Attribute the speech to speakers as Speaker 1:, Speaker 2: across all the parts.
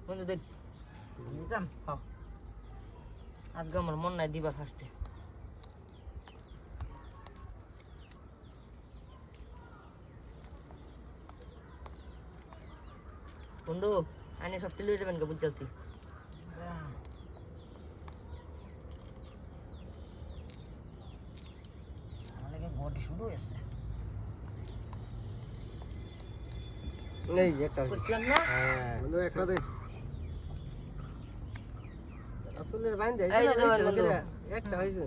Speaker 1: বন্ধু দেন
Speaker 2: দিতাম
Speaker 1: হ্যাঁ আজকে আমার মন নাই দিবা ফার্স্টে বন্ধু আইনে সব টিলিয়ে যাবেন কে বুঝছি
Speaker 2: আমাদের গোটি শুরু হয়েছে
Speaker 3: এই যে একটা
Speaker 1: বুঝলাম না
Speaker 3: হ্যাঁ বন্ধু একটা দে আসলে বাইন্দে
Speaker 1: এই যে দেবেন বন্ধু
Speaker 3: একটা হইছে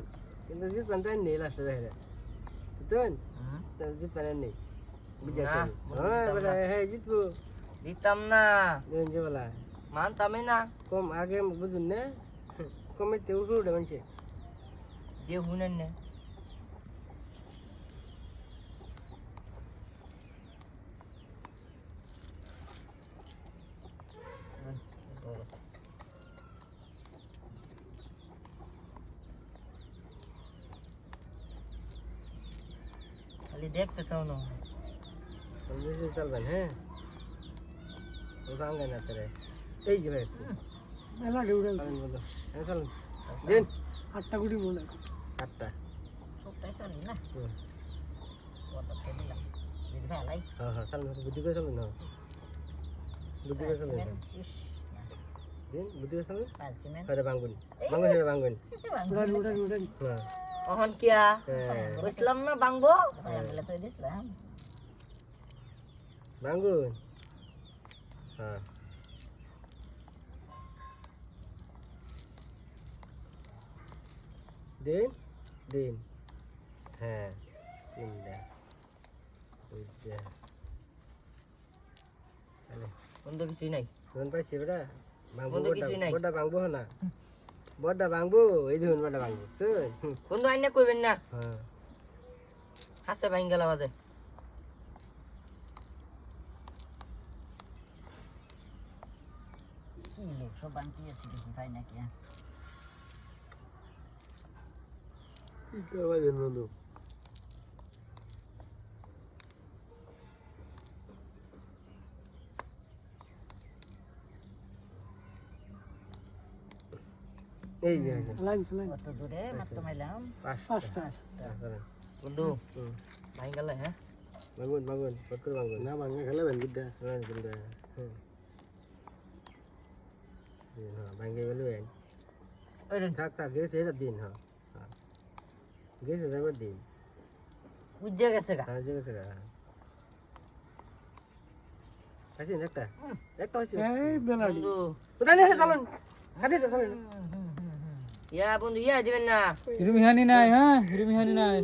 Speaker 3: কিন্তু জিত পান নেই লাস্টে দেখে বুঝছেন জিত পান নেই বুঝাচ্ছি হ্যাঁ বলে হ্যাঁ জিতবো
Speaker 1: দিতাম না
Speaker 3: দেন যে বলা
Speaker 1: মানতামই না
Speaker 3: কম আগে বুঝুন না কমেতে উঠে উঠে মানছে
Speaker 1: দিয়ে হুনেন না খালি দেখতে চাও না
Speaker 3: বুঝে চলবেন হ্যাঁ ওই ভাঙ্গা না তোরে এই যে ভাই
Speaker 4: মেলা ডিউডেল
Speaker 3: চলেন বন্ধু হ্যাঁ চলেন দিন
Speaker 4: 8টা গুটি মনে
Speaker 3: 8টা
Speaker 2: সবটাই চালি না
Speaker 3: হুম
Speaker 2: কত খেলিলাম দিদি ভালাই
Speaker 3: হ্যাঁ হ্যাঁ চলেন বুদ্ধি করে চলেন না বুদ্ধি করে চলেন
Speaker 2: ইস
Speaker 3: দিন বুদ্ধি করে চলেন
Speaker 2: পালচিমেন
Speaker 3: আরে ভাঙ্গুন ভাঙ্গুন হেরে ভাঙ্গুন
Speaker 4: উড়ান
Speaker 3: হ্যাঁ
Speaker 1: অহন কিয়া
Speaker 3: হ্যাঁ
Speaker 1: বুঝলাম না বাংবো
Speaker 2: বলে তো দিছিলাম
Speaker 3: ভাঙ্গুন হ্যাঁ দিন দিন হ্যাঁ তিনটা দুইটা
Speaker 1: বন্ধু কিছুই নাই
Speaker 3: ধরুন পাইছি বেটা ভাঙবো
Speaker 1: বন্ধু কিছুই নাই।
Speaker 3: বড়টা ভাঙবো না বড়টা ভাঙবো এই ধরুন বড়টা ভাঙবো চল
Speaker 1: বন্ধু আইনা কইবেন না
Speaker 3: হ্যাঁ
Speaker 1: হাসে ভাই গেল বাদে
Speaker 2: কি লোক সব বানতি আছে দেখি পাই নাকি
Speaker 3: এটা বাজে বন্ধু এই যে
Speaker 4: লাইন লাইন
Speaker 2: কত দূরে মাত্র মাইলাম
Speaker 3: পাঁচটা
Speaker 1: বন্ধু ভাই গেল হ্যাঁ
Speaker 3: ভাঙুন ভাঙুন পটকর ভাঙুন না ভাঙে খেলাবেন বিদ্যা হ্যাঁ বিদ্যা হ্যাঁ ভাঙে গেলেন
Speaker 1: ওই দেন
Speaker 3: থাক থাক গেছে এটা দিন হ্যাঁ গেছে যাবার দিন
Speaker 1: উজ্জে গেছে গা
Speaker 3: হ্যাঁ গেছে আছে একটা একটা হচ্ছে
Speaker 4: এই বেলাডি
Speaker 1: বন্ধু
Speaker 3: কোথায় নিয়ে চালুন খাটিটা চালুন
Speaker 1: ইয়া বন্ধু ইয়া দিবেন না
Speaker 4: হিরুমিহানি নাই হ্যাঁ হিরুমিহানি নাই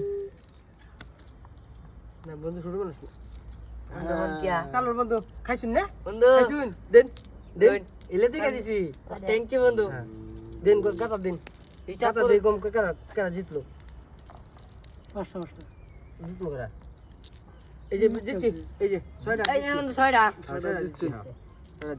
Speaker 3: না বন্ধু শুরু করুন
Speaker 1: অহন কিয়া
Speaker 3: চালুন বন্ধু খাইছুন না
Speaker 1: বন্ধু
Speaker 3: খাইছুন দেন দেন
Speaker 1: দেন।
Speaker 3: এলে দিকে দিছি
Speaker 1: থ্যাংক ইউ বন্ধু
Speaker 3: দিন গাতা দিন
Speaker 1: হিসাব
Speaker 3: গাতা
Speaker 1: করে
Speaker 3: দিয়ে কম কারা কারা জিতলো
Speaker 4: 5টা
Speaker 3: জিতলো কারা এই যে জিতছি এই যে ছয়টা
Speaker 1: এই যে বন্ধু 6টা
Speaker 3: ছয়টা জিতছি